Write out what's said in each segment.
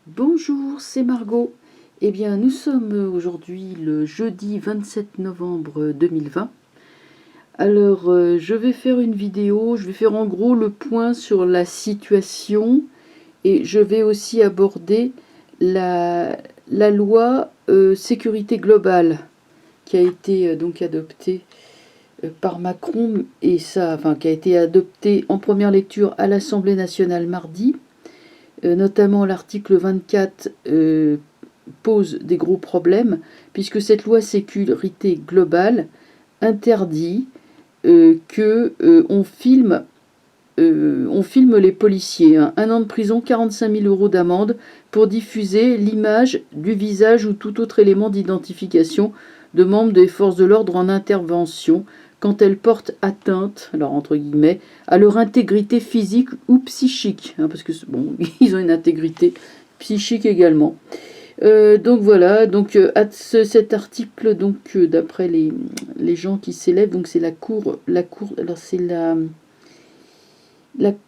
Bonjour, c'est Margot. Eh bien, nous sommes aujourd'hui le jeudi 27 novembre 2020. Alors, je vais faire une vidéo, je vais faire en gros le point sur la situation et je vais aussi aborder la loi sécurité globale qui a été donc adoptée par Macron et ça, enfin, qui a été adoptée en première lecture à l'Assemblée nationale mardi. Notamment l'article 24 pose des gros problèmes, puisque cette loi sécurité globale interdit qu'on filme, les policiers. Hein. 1 an de prison, 45 000 euros d'amende pour diffuser l'image du visage ou tout autre élément d'identification de membres des forces de l'ordre en intervention quand elles portent atteinte, alors entre guillemets, à leur intégrité physique ou psychique, hein, parce que bon, ils ont une intégrité psychique également. Donc voilà, donc cet article, donc d'après les gens qui s'élèvent, donc c'est la cour, alors c'est la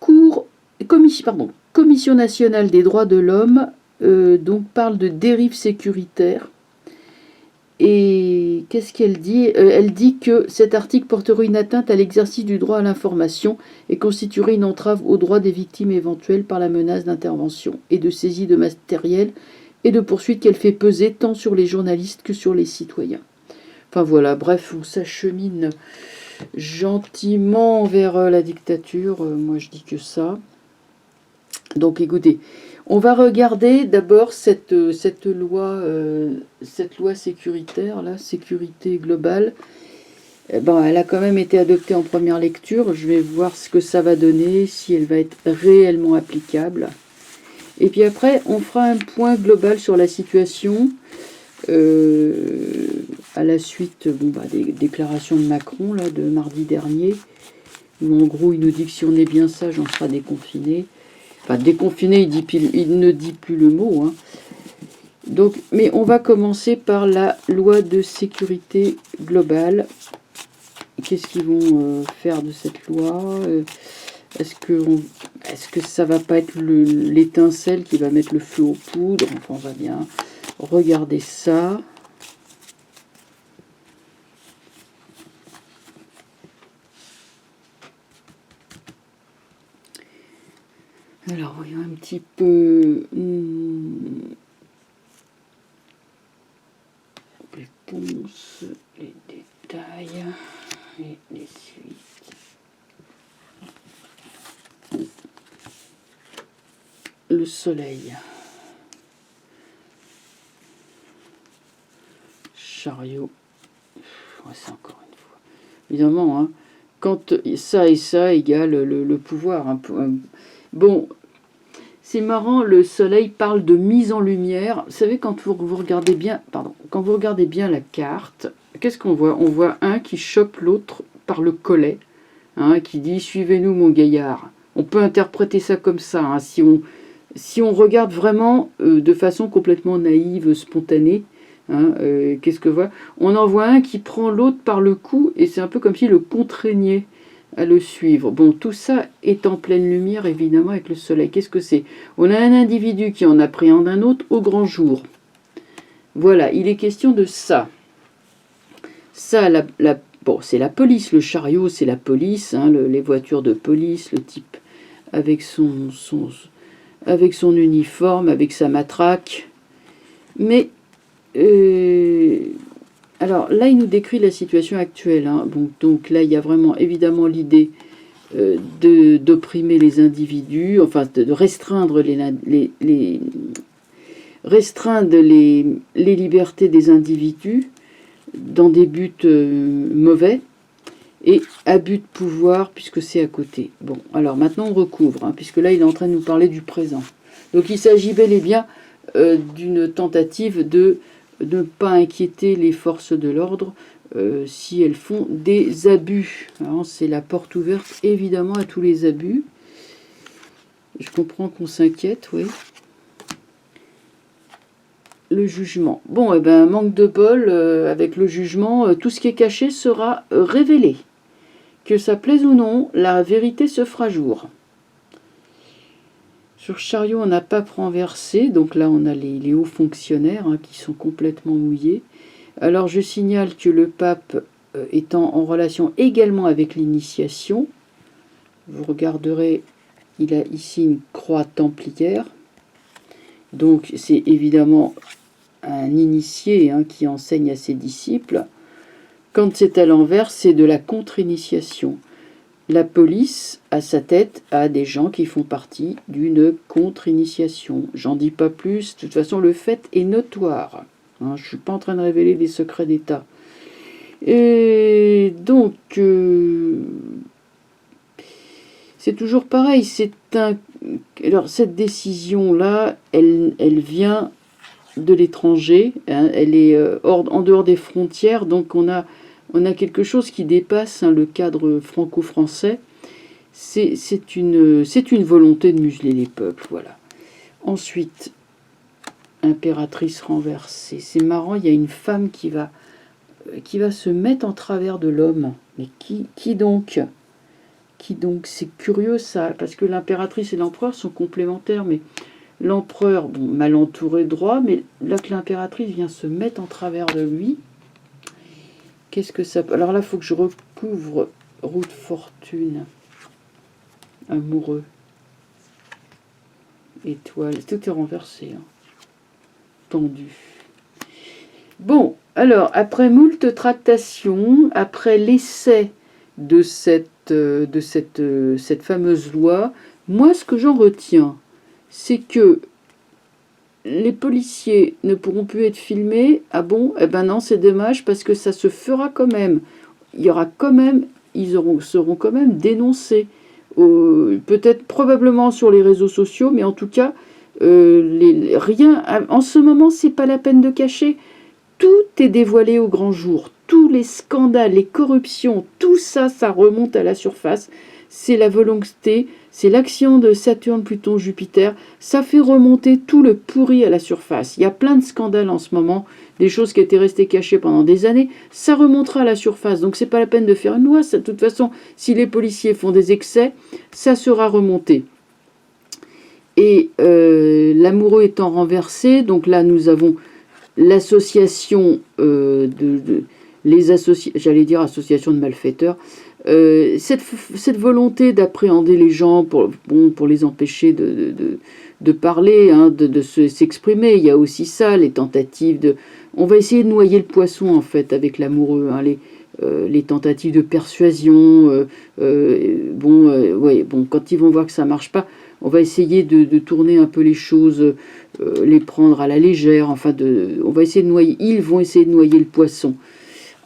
cour, commission nationale des droits de l'homme, donc parle de dérive sécuritaire. Et qu'est-ce qu'elle dit? Elle dit que cet article porterait une atteinte à l'exercice du droit à l'information et constituerait une entrave aux droits des victimes éventuelles par la menace d'intervention et de saisie de matériel et de poursuites qu'elle fait peser tant sur les journalistes que sur les citoyens. Enfin voilà, bref, on s'achemine gentiment vers la dictature. Moi je dis que ça. Donc écoutez, on va regarder d'abord cette loi sécuritaire, là, sécurité globale. Bon, elle a quand même été adoptée en première lecture. Je vais voir ce que ça va donner, si elle va être réellement applicable. Et puis après, on fera un point global sur la situation à la suite des déclarations de Macron là, de mardi dernier, où en gros il nous dit que si on est bien sage, on sera déconfiné. Enfin, déconfiné, il ne dit plus le mot. Hein. Donc, mais on va commencer par la loi de sécurité globale. Qu'est-ce qu'ils vont faire de cette loi? Est-ce que ça va pas être l'étincelle qui va mettre le feu aux poudres? Enfin, on va bien regarder ça. Alors, voyons un petit peu... Réponse, les détails et les suites. Le soleil. Chariot. Ouais, c'est encore une fois. Évidemment, hein, quand ça et ça égale le pouvoir. Hein. Bon, c'est marrant, le soleil parle de mise en lumière. Vous savez, quand vous regardez bien, quand vous regardez bien la carte, qu'est-ce qu'on voit? On voit un qui chope l'autre par le collet, hein, qui dit « Suivez-nous, mon gaillard ». On peut interpréter ça comme ça, hein, si on regarde vraiment de façon complètement naïve, spontanée. Hein, qu'est-ce que voit? On en voit un qui prend l'autre par le cou et c'est un peu comme s'il le contraignait à le suivre. Bon, tout ça est en pleine lumière, évidemment, avec le soleil. Qu'est-ce que c'est? On a un individu qui en appréhende un autre au grand jour. Voilà, il est question de ça. Ça, bon, c'est la police. Le chariot, c'est la police. Hein, les voitures de police, le type avec son uniforme, avec sa matraque. Mais... alors là, il nous décrit la situation actuelle. Hein. Bon, donc là, il y a vraiment évidemment l'idée d'opprimer les individus, enfin de restreindre restreindre les libertés des individus dans des buts mauvais et abus de pouvoir puisque c'est à côté. Bon, alors maintenant on recouvre, hein, puisque là il est en train de nous parler du présent. Donc il s'agit bel et bien d'une tentative de ne pas inquiéter les forces de l'ordre si elles font des abus. C'est la porte ouverte évidemment à tous les abus. Je comprends qu'on s'inquiète, oui. Le jugement. Bon, eh ben, manque de bol, avec le jugement, tout ce qui est caché sera révélé. Que ça plaise ou non, la vérité se fera jour. Sur chariot, on n'a pas renversé, donc là on a les hauts fonctionnaires hein, qui sont complètement mouillés. Alors je signale que le pape étant en relation également avec l'initiation, vous regarderez, il a ici une croix templière, donc c'est évidemment un initié hein, qui enseigne à ses disciples. Quand c'est à l'envers, c'est de la contre-initiation. La police, à sa tête, a des gens qui font partie d'une contre-initiation. J'en dis pas plus, de toute façon le fait est notoire. Hein, je ne suis pas en train de révéler des secrets d'État. Et donc, c'est toujours pareil. Alors cette décision-là, elle vient de l'étranger. Hein, elle est en dehors des frontières, donc on a quelque chose qui dépasse hein, le cadre franco-français. C'est une volonté de museler les peuples, voilà. Ensuite, impératrice renversée. C'est marrant, il y a une femme qui va se mettre en travers de l'homme. Mais qui donc? Qui donc? C'est curieux ça, parce que l'impératrice et l'empereur sont complémentaires, mais l'empereur, bon, mal entouré droit, mais là que l'impératrice vient se mettre en travers de lui, qu'est-ce que ça peut... Alors là, il faut que je recouvre roue de fortune, amoureux, étoile, tout est renversé, hein. Tendu. Bon, alors, après moult tractations, après l'essai de cette fameuse loi, moi, ce que j'en retiens, c'est que les policiers ne pourront plus être filmés. Ah bon? Eh ben non, c'est dommage, parce que ça se fera quand même. Il y aura quand même, seront quand même dénoncés. Peut-être, probablement sur les réseaux sociaux, mais en tout cas, rien. En ce moment, c'est pas la peine de cacher. Tout est dévoilé au grand jour. Tous les scandales, les corruptions, tout ça, ça remonte à la surface. C'est la volonté, c'est l'action de Saturne, Pluton, Jupiter. Ça fait remonter tout le pourri à la surface. Il y a plein de scandales en ce moment, des choses qui étaient restées cachées pendant des années. Ça remontera à la surface. Donc c'est pas la peine de faire une loi. Ça, de toute façon, si les policiers font des excès, ça sera remonté. Et l'amoureux étant renversé, donc là nous avons l'association j'allais dire association de malfaiteurs, cette volonté d'appréhender les gens pour les empêcher de parler, hein, de s'exprimer. Il y a aussi ça, les tentatives on va essayer de noyer le poisson en fait avec l'amoureux, hein, les tentatives de persuasion, quand ils vont voir que ça marche pas, on va essayer de tourner un peu les choses, les prendre à la légère, enfin on va essayer de noyer, ils vont essayer de noyer le poisson.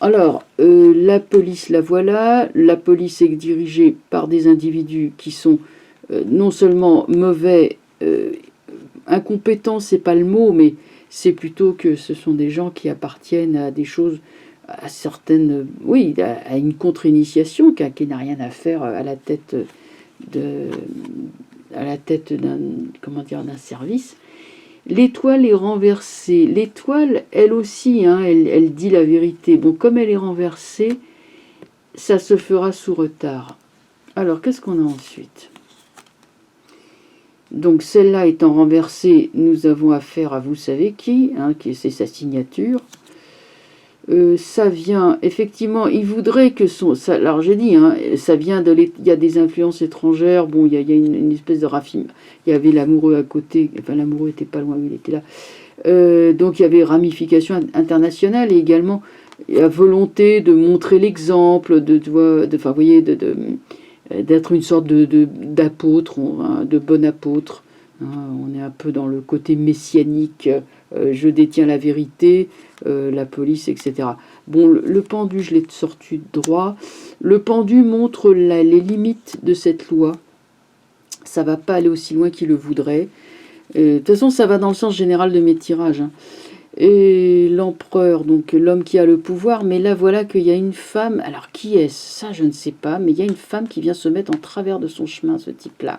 Alors, la police, la voilà, la police est dirigée par des individus qui sont non seulement mauvais, incompétents, c'est pas le mot, mais c'est plutôt que ce sont des gens qui appartiennent à des choses, à certaines, oui, à une contre-initiation qui n'a rien à faire à la tête d'un service. L'étoile est renversée. L'étoile, elle aussi, hein, elle dit la vérité. Bon, comme elle est renversée, ça se fera sous retard. Alors, qu'est-ce qu'on a ensuite? Donc, celle-là étant renversée, nous avons affaire à vous savez qui, hein, c'est sa signature. Ça vient, effectivement, il voudrait que alors j'ai dit, hein, ça vient il y a des influences étrangères, bon, il y a une espèce de raffinement. Il y avait l'amoureux à côté, enfin l'amoureux était pas loin, il était là. Donc il y avait ramification internationale et également la volonté de montrer l'exemple, enfin, vous voyez, d'être une sorte d'apôtre, hein, de bon apôtre. Hein, on est un peu dans le côté messianique, je détiens la vérité, la police, etc. Bon, le pendu, je l'ai sorti droit. Le pendu montre les limites de cette loi. Ça va pas aller aussi loin qu'il le voudrait. De toute façon, ça va dans le sens général de mes tirages. Hein. Et l'empereur, donc l'homme qui a le pouvoir, mais là voilà qu'il y a une femme, alors qui est-ce? Ça je ne sais pas, mais il y a une femme qui vient se mettre en travers de son chemin, ce type-là.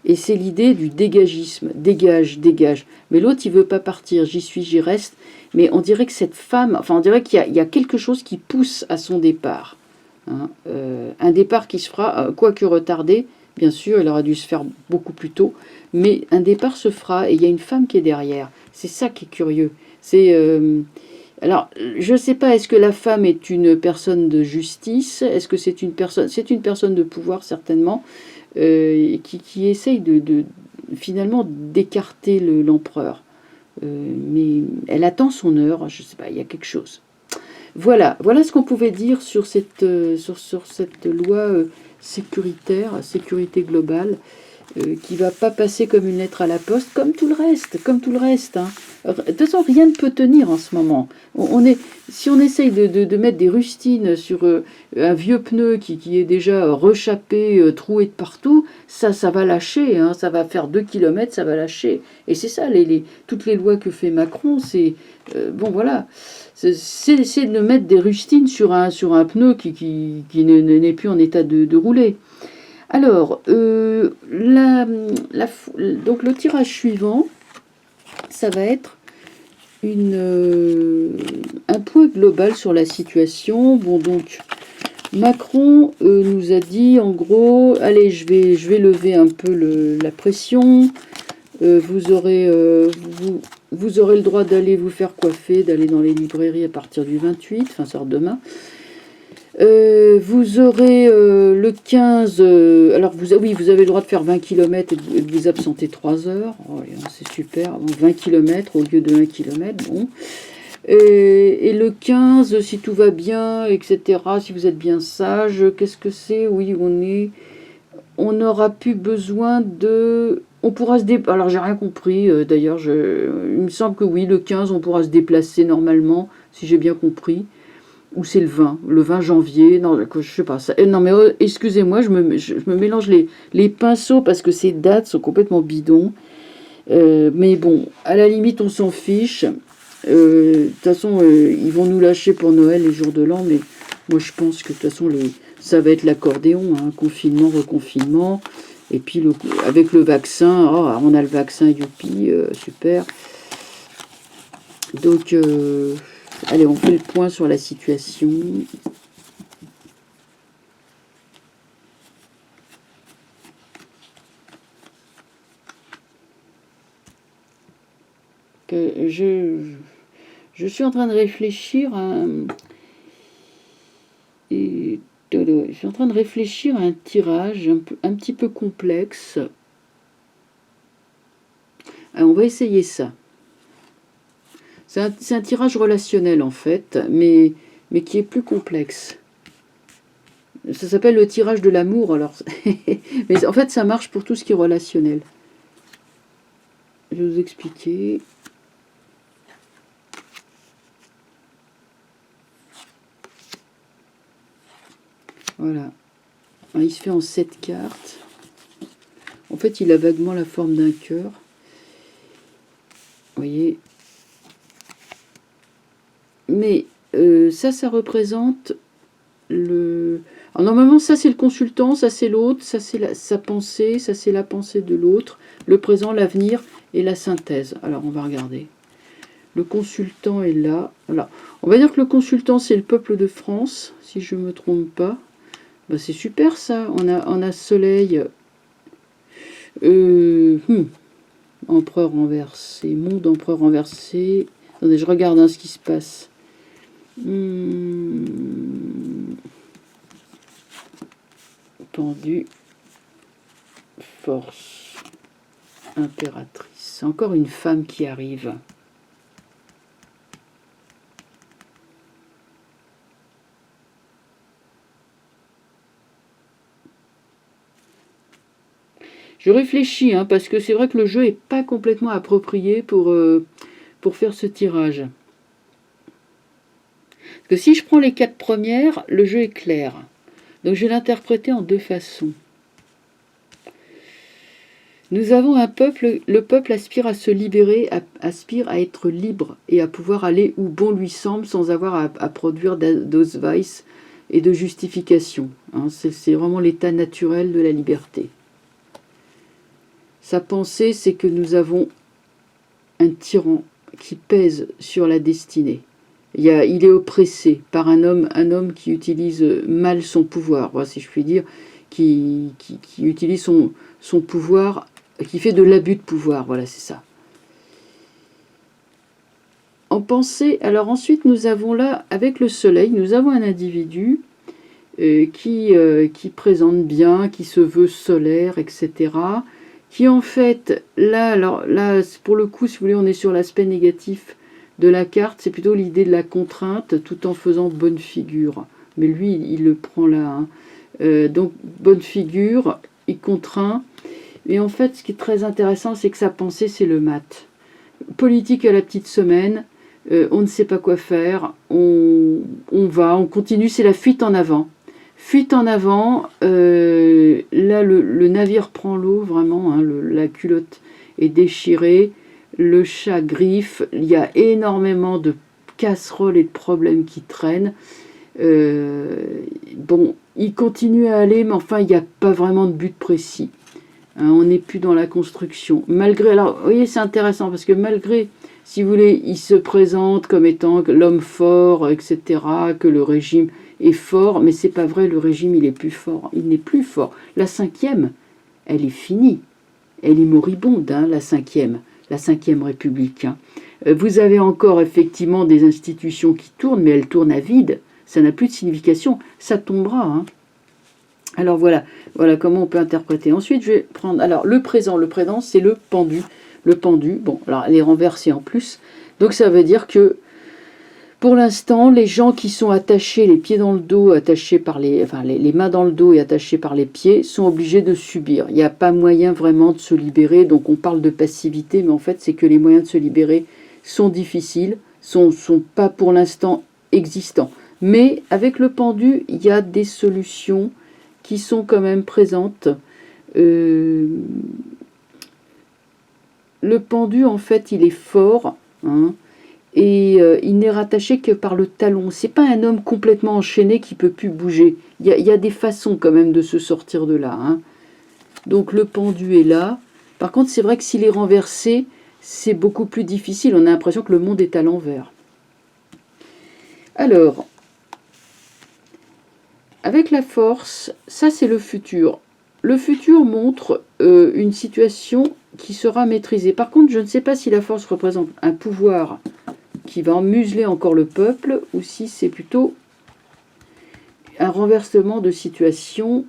Et c'est l'idée du dégagisme, dégage, dégage. Mais l'autre, il veut pas partir, j'y suis, j'y reste. Mais on dirait que cette femme, enfin on dirait qu'il y a quelque chose qui pousse à son départ. Hein. Un départ qui se fera, quoique retardé, Bien sûr, il aurait dû se faire beaucoup plus tôt, mais un départ se fera et il y a une femme qui est derrière. C'est ça qui est curieux. C'est alors, je ne sais pas, est-ce que la femme est une personne de justice? Est-ce que c'est une personne de pouvoir certainement, qui essaye finalement d'écarter l'empereur. Mais elle attend son heure, je ne sais pas, il y a quelque chose. Voilà, voilà ce qu'on pouvait dire sur cette loi sécuritaire, sécurité globale, qui va pas passer comme une lettre à la poste, comme tout le reste, comme tout le reste. Hein. De toute façon, rien ne peut tenir en ce moment. Si on essaye de mettre des rustines sur un vieux pneu qui est déjà rechappé, troué de partout, ça va lâcher, hein, ça va faire 2 kilomètres, ça va lâcher. Et c'est ça, toutes les lois que fait Macron, c'est... bon, voilà. C'est de mettre des rustines sur un pneu qui n'est plus en état de rouler. Alors, donc le tirage suivant, ça va être un point global sur la situation. Bon, donc, Macron nous a dit, en gros, allez, je vais lever un peu la pression. Vous aurez le droit d'aller vous faire coiffer, d'aller dans les librairies à partir du 28, enfin, ça sort demain. Vous aurez le 15, alors vous avez le droit de faire 20 km et de vous absenter 3 heures, oh, c'est super, bon, 20 km au lieu de 1 km, bon. Et le 15, si tout va bien, etc., si vous êtes bien sage, qu'est-ce que c'est? Oui, on n'aura plus besoin de... On pourra se déplacer, alors j'ai rien compris, d'ailleurs, il me semble que oui, le 15, on pourra se déplacer normalement, si j'ai bien compris. Ou c'est le 20 janvier, non, je sais pas. Non, mais excusez-moi, je me mélange les pinceaux parce que ces dates sont complètement bidons. Mais bon, à la limite, on s'en fiche. De toute façon, ils vont nous lâcher pour Noël, les jours de l'an, mais moi je pense que de toute façon, ça va être l'accordéon, hein, confinement, reconfinement. Et puis avec le vaccin, oh, on a le vaccin, youpi, super. Donc... allez, on fait le point sur la situation. Je suis en train de réfléchir à un tirage un petit peu complexe. Alors, on va essayer ça. C'est un tirage relationnel en fait, mais qui est plus complexe. Ça s'appelle le tirage de l'amour, alors. Mais en fait, ça marche pour tout ce qui est relationnel. Je vais vous expliquer. Voilà. Alors, il se fait en 7 cartes. En fait, il a vaguement la forme d'un cœur. Vous voyez. Mais ça représente le... Alors, normalement, ça c'est le consultant, ça c'est l'autre, ça c'est sa pensée, ça c'est la pensée de l'autre, le présent, l'avenir et la synthèse. Alors, on va regarder. Le consultant est là. Alors, on va dire que le consultant, c'est le peuple de France, si je ne me trompe pas. Ben, c'est super ça. On a Soleil, empereur renversé, monde empereur renversé. Attendez, je regarde hein, ce qui se passe. Pendu, force, impératrice. Encore une femme qui arrive. Je réfléchis, hein, parce que c'est vrai que le jeu n'est pas complètement approprié pour faire ce tirage. Parce que si je prends les 4 premières, le jeu est clair. Donc je vais l'interpréter en 2 façons. Nous avons un peuple, le peuple aspire à se libérer, aspire à être libre et à pouvoir aller où bon lui semble sans avoir à produire d'Ausweis et de justification. Hein, c'est vraiment l'état naturel de la liberté. Sa pensée, c'est que nous avons un tyran qui pèse sur la destinée. Il est oppressé par un homme qui utilise mal son pouvoir, si je puis dire, qui utilise son pouvoir, qui fait de l'abus de pouvoir, voilà, c'est ça. En pensée, alors ensuite nous avons là, avec le soleil, nous avons un individu qui présente bien, qui se veut solaire, etc., qui en fait, là, alors là, pour le coup, si vous voulez, on est sur l'aspect négatif de la carte, c'est plutôt l'idée de la contrainte, tout en faisant bonne figure. Mais lui, il le prend là. Hein. Donc, bonne figure, il contraint. Et en fait, ce qui est très intéressant, c'est que sa pensée, c'est le mat. Politique à la petite semaine, on ne sait pas quoi faire, on continue, c'est la fuite en avant. Fuite en avant, là le navire prend l'eau, vraiment, hein, la culotte est déchirée, le chat griffe, il y a énormément de casseroles et de problèmes qui traînent. Bon, il continue à aller, mais enfin, il n'y a pas vraiment de but précis. Hein, on n'est plus dans la construction. Malgré, alors, vous voyez, c'est intéressant, parce que malgré, si vous voulez, il se présente comme étant l'homme fort, etc., que le régime est fort, mais c'est pas vrai, le régime, il est plus fort. Il n'est plus fort. La 5e, elle est finie. Elle est moribonde, hein, la 5e République. Hein. Vous avez encore, effectivement, des institutions qui tournent, mais elles tournent à vide. Ça n'a plus de signification. Ça tombera, hein. Alors voilà comment on peut interpréter. Ensuite, je vais prendre, alors le présent c'est le pendu. Le pendu, bon, alors elle est renversée en plus. Donc ça veut dire que, pour l'instant, les gens qui sont attachés, les pieds dans le dos, attachés par les mains dans le dos et attachés par les pieds, sont obligés de subir. Il n'y a pas moyen vraiment de se libérer, donc on parle de passivité, mais en fait c'est que les moyens de se libérer sont difficiles, sont pas pour l'instant existants. Mais avec le pendu, il y a des solutions qui sont quand même présentes. Le pendu, en fait, il est fort, hein, et il n'est rattaché que par le talon. C'est pas un homme complètement enchaîné qui peut plus bouger. Il y a des façons quand même de se sortir de là. Hein. Donc le pendu est là. Par contre, c'est vrai que s'il est renversé, c'est beaucoup plus difficile. On a l'impression que le monde est à l'envers. Alors, avec la force, ça c'est le futur. Le futur montre une situation qui sera maîtrisée. Par contre, je ne sais pas si la force représente un pouvoir qui va museler encore le peuple, ou si c'est plutôt un renversement de situation,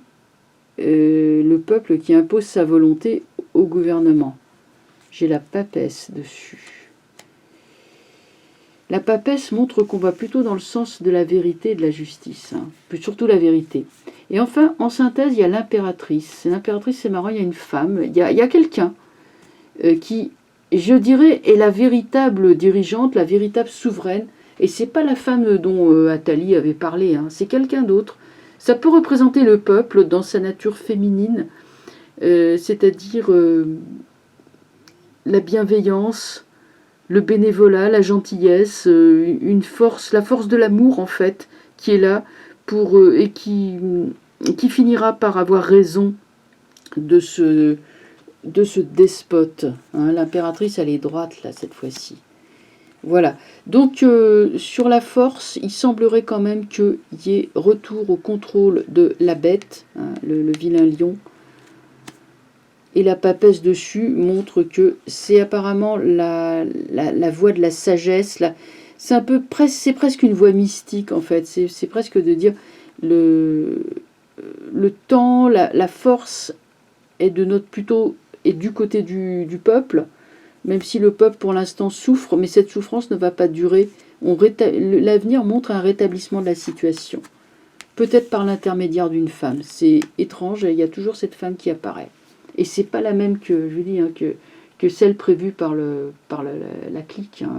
le peuple qui impose sa volonté au gouvernement. J'ai la papesse dessus. La papesse montre qu'on va plutôt dans le sens de la vérité et de la justice, hein, surtout la vérité. Et enfin, en synthèse, il y a l'impératrice. L'impératrice, c'est marrant, il y a une femme, il y a quelqu'un qui, je dirais, est la véritable dirigeante, la véritable souveraine. Et c'est pas la femme dont Athalie avait parlé, hein, c'est quelqu'un d'autre. Ça peut représenter le peuple dans sa nature féminine, c'est-à-dire la bienveillance, le bénévolat, la gentillesse, une force, la force de l'amour en fait, qui est là pour et qui finira par avoir raison de ce despote. Hein. L'impératrice, elle est droite là cette fois-ci. Voilà. Donc sur la force, il semblerait quand même qu'il y ait retour au contrôle de la bête, hein, le vilain lion. Et la papesse dessus montre que c'est apparemment la voie de la sagesse. C'est presque une voie mystique en fait. C'est presque de dire le temps, la force est du côté du peuple, même si le peuple pour l'instant souffre, mais cette souffrance ne va pas durer. L'avenir montre un rétablissement de la situation. Peut-être par l'intermédiaire d'une femme. C'est étrange, il y a toujours cette femme qui apparaît. Et c'est pas la même que, je vous dis, hein, que celle prévue par la clique, hein,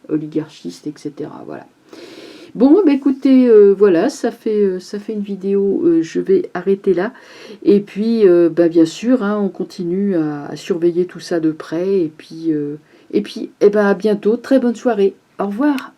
oligarchiste, etc. Voilà. Bon, bah écoutez, voilà, ça fait une vidéo, je vais arrêter là. Et puis, bien sûr, hein, on continue à surveiller tout ça de près. Et puis à bientôt, très bonne soirée. Au revoir.